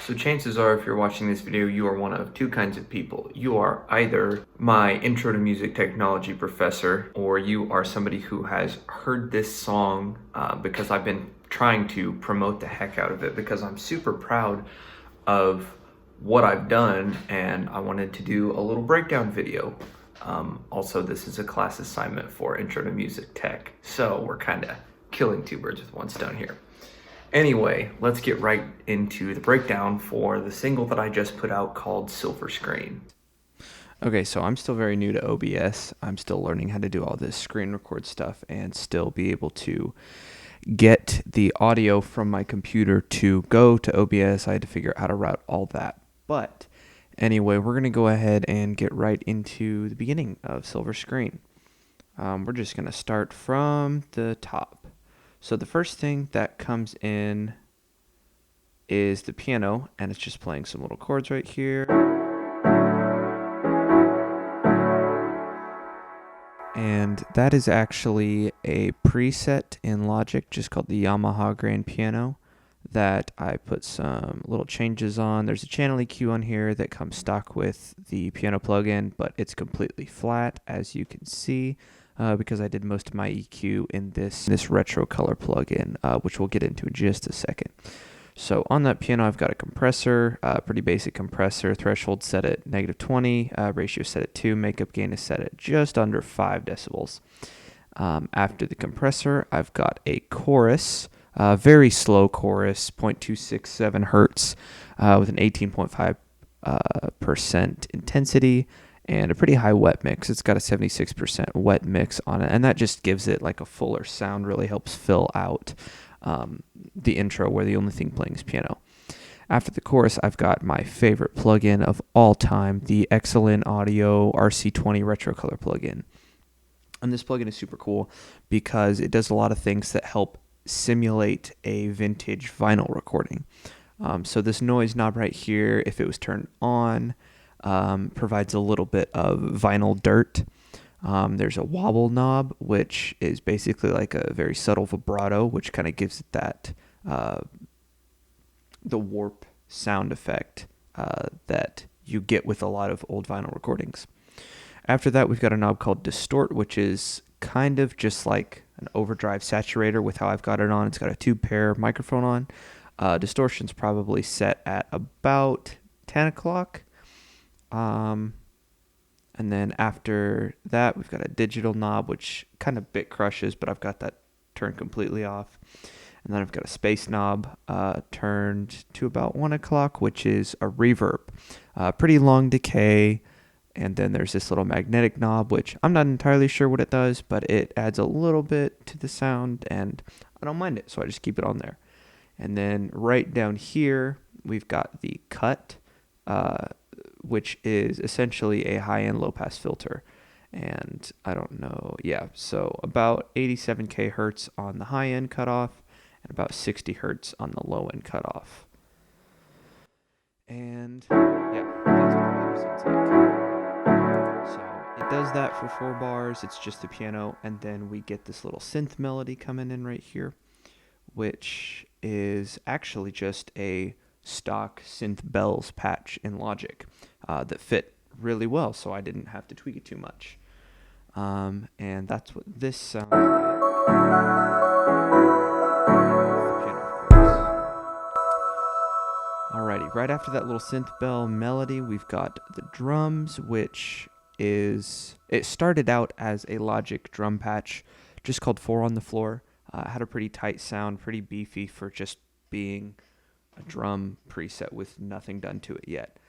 So chances are, if you're watching this video, you are one of two kinds of people. You are either my intro to music technology professor, or you are somebody who has heard this song because I've been trying to promote the heck out of it because I'm super proud of what I've done and I wanted to do a little breakdown video. Also, this is a class assignment for intro to music tech, so we're kind of killing two birds with one stone here. Anyway, let's get right into the breakdown for the single that I just put out called Silver Screen. Okay, so I'm still very new to OBS. I'm still learning how to do all this screen record stuff and still be able to get the audio from my computer to go to OBS. I had to figure out how to route all that. But anyway, we're going to go ahead and get right into the beginning of Silver Screen. We're just going to start from the top. So the first thing that comes in is the piano, and it's just playing some little chords right here. And that is actually a preset in Logic, just called the Yamaha Grand Piano, that I put some little changes on. There's a channel EQ on here that comes stock with the piano plugin, but it's completely flat, as you can see. Because I did most of my EQ in this retro color plugin, which we'll get into in just a second. So on that piano, I've got a compressor, pretty basic compressor, threshold set at -20, ratio set at 2, makeup gain is set at just under 5 decibels. After the compressor, I've got a chorus, very slow chorus, 0.267 hertz, with an 18.5% intensity. And a pretty high wet mix. It's got a 76% wet mix on it, and that just gives it like a fuller sound, really helps fill out the intro where the only thing playing is piano. After the chorus, I've got my favorite plugin of all time, the Excellent Audio RC20 Retro Color plugin. And this plugin is super cool because it does a lot of things that help simulate a vintage vinyl recording. So this noise knob right here, if it was turned on, provides a little bit of vinyl dirt. There's a wobble knob, which is basically like a very subtle vibrato, which kind of gives it that the warp sound effect that you get with a lot of old vinyl recordings. After that, we've got a knob called Distort, which is kind of just like an overdrive saturator with how I've got it on. It's got a tube-pair microphone on. Distortion's probably set at about 10 o'clock. And then after that, we've got a digital knob, which kind of bit crushes, but I've got that turned completely off. And then I've got a space knob turned to about 1 o'clock, which is a reverb. Pretty long decay. And then there's this little magnetic knob, which I'm not entirely sure what it does, but it adds a little bit to the sound, and I don't mind it, so I just keep it on there. And then right down here, we've got the cut, which is essentially a high-end low-pass filter. And I don't know, yeah, so about 87k hertz on the high-end cutoff and about 60 hertz on the low-end cutoff. And yeah, that's what the piano sounds like. So it does that for 4 bars. It's just the piano, and then we get this little synth melody coming in right here, which is actually just a stock synth bells patch in Logic that fit really well, so I didn't have to tweak it too much. And that's what this sounds like. With the piano, of course. Alrighty, right after that little synth bell melody, we've got the drums, which it started out as a Logic drum patch, just called 4 on the Floor. Had a pretty tight sound, pretty beefy for just being a drum preset with nothing done to it yet.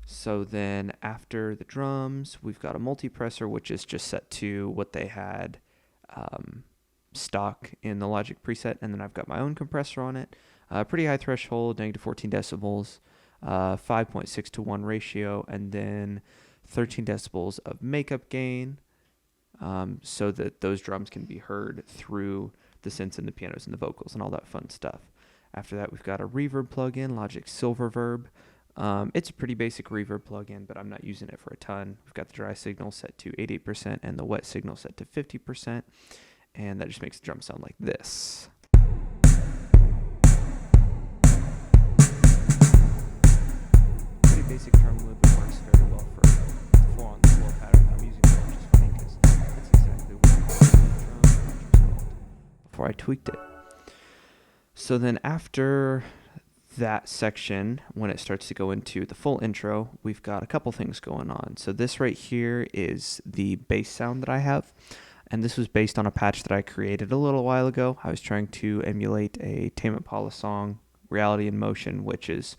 So then after the drums, we've got a multipressor, which is just set to what they had stock in the Logic preset. And then I've got my own compressor on it. Pretty high threshold, -14 decibels, 5.6 to 1 ratio, and then 13 decibels of makeup gain, so that those drums can be heard through the synths and the pianos and the vocals and all that fun stuff. After that, we've got a reverb plugin, Logic Silververb. It's a pretty basic reverb plugin, but I'm not using it for a ton. We've got the dry signal set to 88% and the wet signal set to 50%, and that just makes the drum sound like this. basic drum loop works very well for a 4-on-the-floor pattern that I'm using, which is funny because that's exactly what the drum patch was called before I tweaked it. So then after that section, when it starts to go into the full intro, we've got a couple things going on. So this right here is the bass sound that I have, and this was based on a patch that I created a little while ago. I was trying to emulate a Tame Impala song, Reality in Motion, which is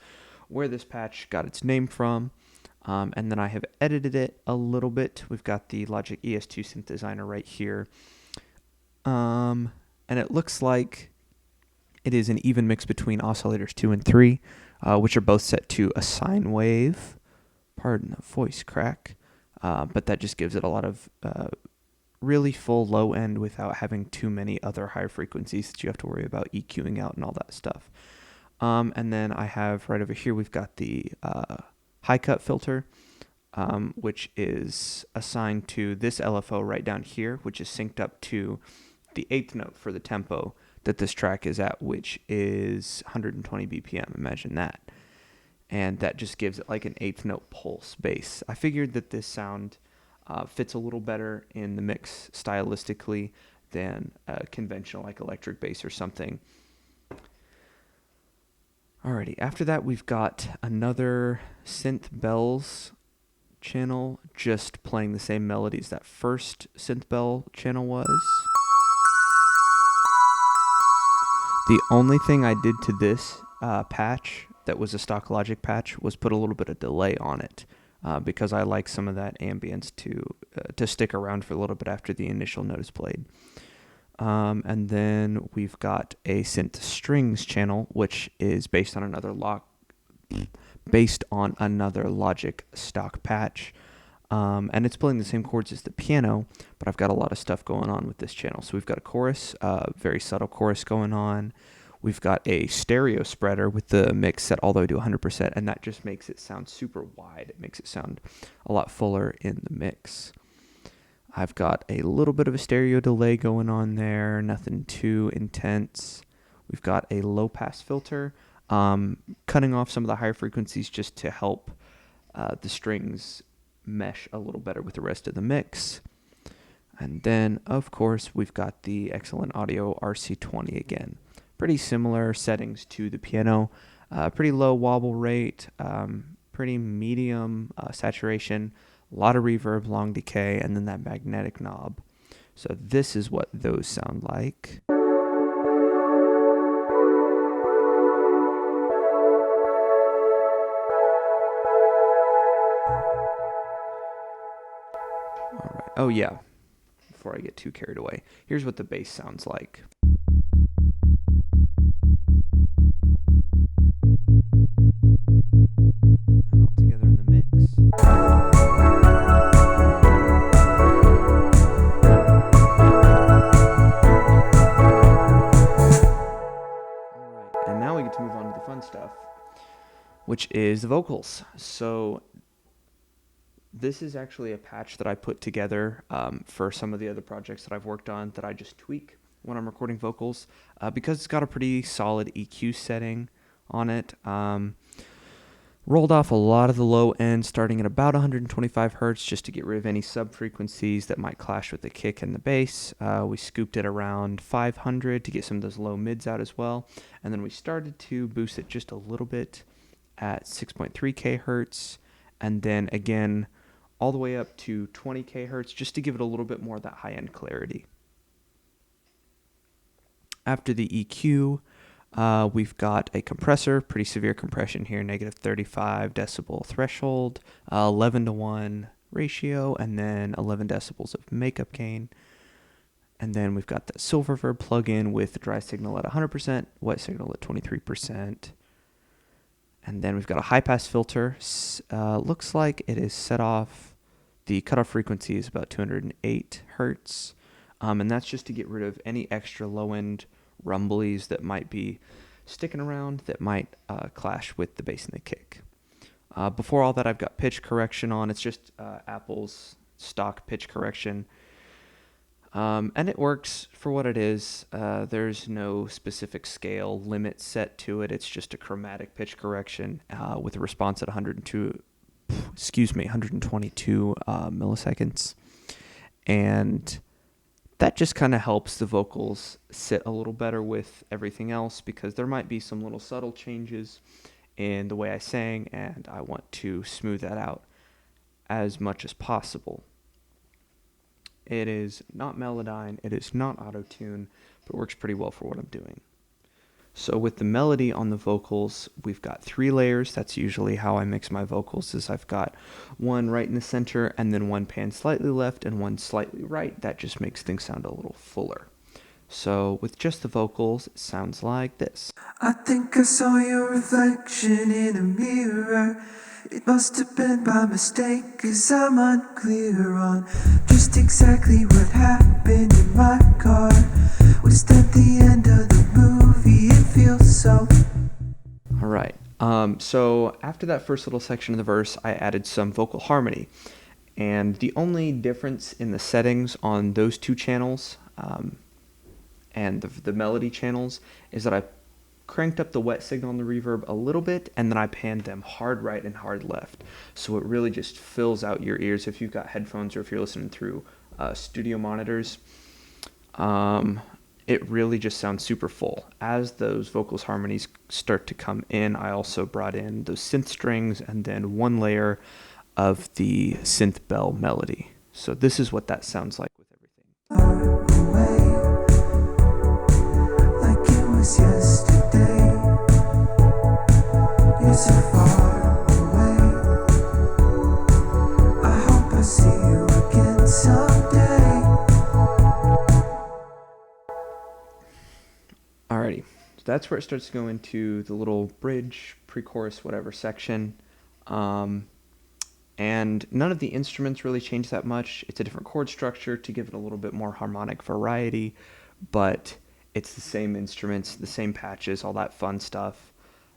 where this patch got its name from. And then I have edited it a little bit. We've got the Logic ES2 synth designer right here. And it looks like it is an even mix between oscillators 2 and 3, which are both set to a sine wave. Pardon the voice crack. But that just gives it a lot of really full low end without having too many other higher frequencies that you have to worry about EQing out and all that stuff. And then I have right over here, we've got the high cut filter, which is assigned to this LFO right down here, which is synced up to the 8th note for the tempo that this track is at, which is 120 BPM. Imagine that. And that just gives it like an 8th note pulse bass. I figured that this sound fits a little better in the mix stylistically than a conventional like electric bass or something. Alrighty, after that we've got another synth bells channel just playing the same melodies that first synth bell channel was. The only thing I did to this patch that was a stock Logic patch was put a little bit of delay on it because I like some of that ambience to stick around for a little bit after the initial note is played. And then we've got a synth strings channel, which is based on another Logic stock patch. And it's playing the same chords as the piano, but I've got a lot of stuff going on with this channel. So we've got a chorus, very subtle chorus going on. We've got a stereo spreader with the mix set all the way to 100%, and that just makes it sound super wide. It makes it sound a lot fuller in the mix. I've got a little bit of a stereo delay going on there, nothing too intense. We've got a low pass filter, cutting off some of the higher frequencies just to help the strings mesh a little better with the rest of the mix. And then, of course, we've got the Excellent Audio RC20 again. Pretty similar settings to the piano. Pretty low wobble rate, pretty medium saturation, a lot of reverb, long decay, and then that magnetic knob. So this is what those sound like. All right. Oh yeah, before I get too carried away, here's what the bass sounds like. And all together in the mix. All right, and now we get to move on to the fun stuff, which is the vocals. So this is actually a patch that I put together for some of the other projects that I've worked on that I just tweak when I'm recording vocals because it's got a pretty solid EQ setting on it. Rolled off a lot of the low end starting at about 125 hertz just to get rid of any sub-frequencies that might clash with the kick and the bass. We scooped it around 500 to get some of those low mids out as well. And then we started to boost it just a little bit at 6.3K hertz. And then again, all the way up to 20K hertz just to give it a little bit more of that high-end clarity. After the EQ, we've got a compressor, pretty severe compression here, negative 35 decibel threshold, 11 to 1 ratio, and then 11 decibels of makeup gain. And then we've got the Silververb plugin with dry signal at 100%, wet signal at 23%. And then we've got a high-pass filter. Looks like it is set off, the cutoff frequency is about 208 hertz. And that's just to get rid of any extra low-end rumblies that might be sticking around that might clash with the bass and the kick. Before all that, I've got pitch correction on. It's just Apple's stock pitch correction. And it works for what it is. There's no specific scale limit set to it. It's just a chromatic pitch correction with a response at 102 122 milliseconds. And that just kind of helps the vocals sit a little better with everything else, because there might be some little subtle changes in the way I sang, and I want to smooth that out as much as possible. It is not Melodyne, it is not auto-tune, but it works pretty well for what I'm doing. So with the melody on the vocals, we've got 3 layers. That's usually how I mix my vocals, is I've got one right in the center, and then one pan slightly left and one slightly right. That just makes things sound a little fuller. So with just the vocals, it sounds like this. I think I saw your reflection in a mirror. It must have been by mistake, 'cause I'm unclear on just exactly what happened in my car. Was that the end of the movie? It feels so. All right. So after that first little section of the verse, I added some vocal harmony. And the only difference in the settings on those 2 channels and the melody channels is that I cranked up the wet signal and the reverb a little bit, and then I panned them hard right and hard left. So it really just fills out your ears if you've got headphones or if you're listening through studio monitors. It really just sounds super full. As those vocals harmonies start to come in, I also brought in those synth strings and then 1 layer of the synth bell melody. So this is what that sounds like with everything. Far away, like it was yesterday. You're so far away. I hope I see you again someday. Alrighty, so that's where it starts to go into the little bridge, pre-chorus, whatever section. And none of the instruments really change that much. It's a different chord structure to give it a little bit more harmonic variety, but it's the same instruments, the same patches, all that fun stuff.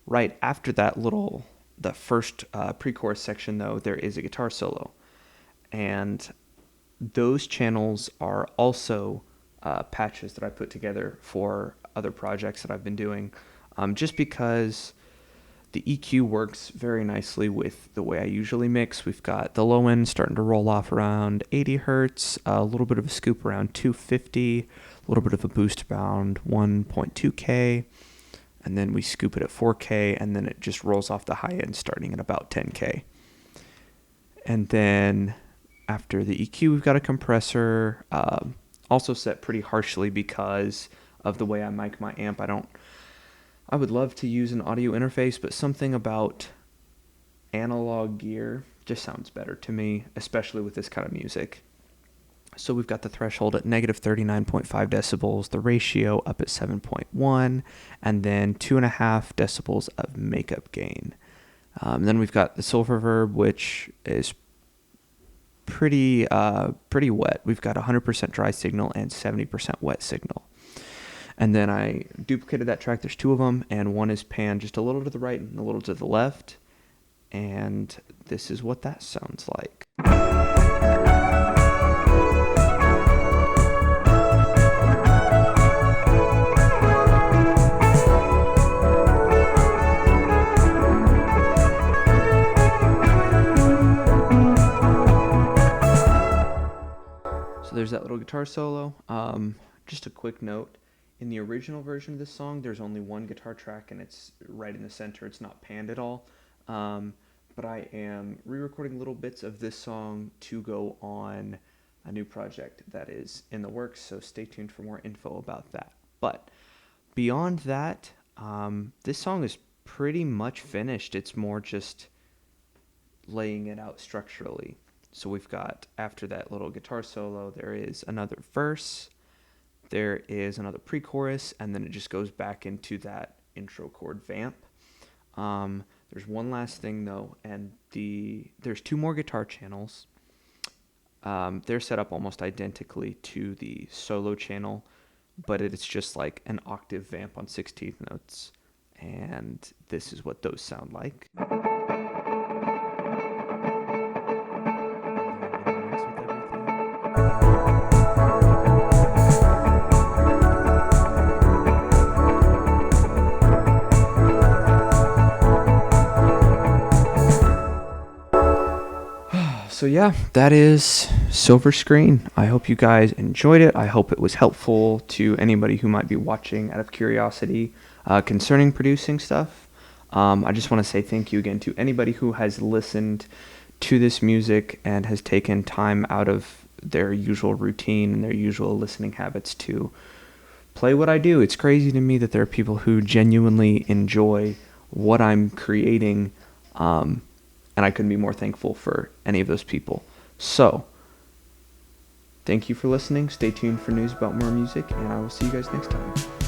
Right after the first pre-chorus section, though, there is a guitar solo. And those channels are also patches that I put together for other projects that I've been doing, just because the EQ works very nicely with the way I usually mix. We've got the low end starting to roll off around 80 hertz, a little bit of a scoop around 250, a little bit of a boost around 1.2K, and then we scoop it at 4K, and then it just rolls off the high end starting at about 10K. And then after the EQ, we've got a compressor, also set pretty harshly because of the way I mic my amp. I would love to use an audio interface, but something about analog gear just sounds better to me, especially with this kind of music. So we've got the threshold at negative 39.5 decibels, the ratio up at 7.1, and then 2.5 decibels of makeup gain. Then we've got the silver reverb, which is pretty wet. We've got 100% dry signal and 70% wet signal. And then I duplicated that track. There's 2 of them, and one is panned just a little to the right and a little to the left. And this is what that sounds like. So there's that little guitar solo. Just a quick note. In the original version of this song, there's only one guitar track, and it's right in the center. It's not panned at all. But I am re-recording little bits of this song to go on a new project that is in the works, so stay tuned for more info about that. But beyond that, this song is pretty much finished. It's more just laying it out structurally. So we've got, after that little guitar solo, there is another verse, there is another pre-chorus, and then it just goes back into that intro chord vamp. There's one last thing though, and there's 2 more guitar channels. They're set up almost identically to the solo channel, but it's just like an octave vamp on 16th notes, and this is what those sound like. So yeah, that is Silver Screen. I hope you guys enjoyed it. I hope it was helpful to anybody who might be watching out of curiosity concerning producing stuff. I just want to say thank you again to anybody who has listened to this music and has taken time out of their usual routine and their usual listening habits to play what I do. It's crazy to me that there are people who genuinely enjoy what I'm creating, and I couldn't be more thankful for any of those people. So, thank you for listening. Stay tuned for news about more music, and I will see you guys next time.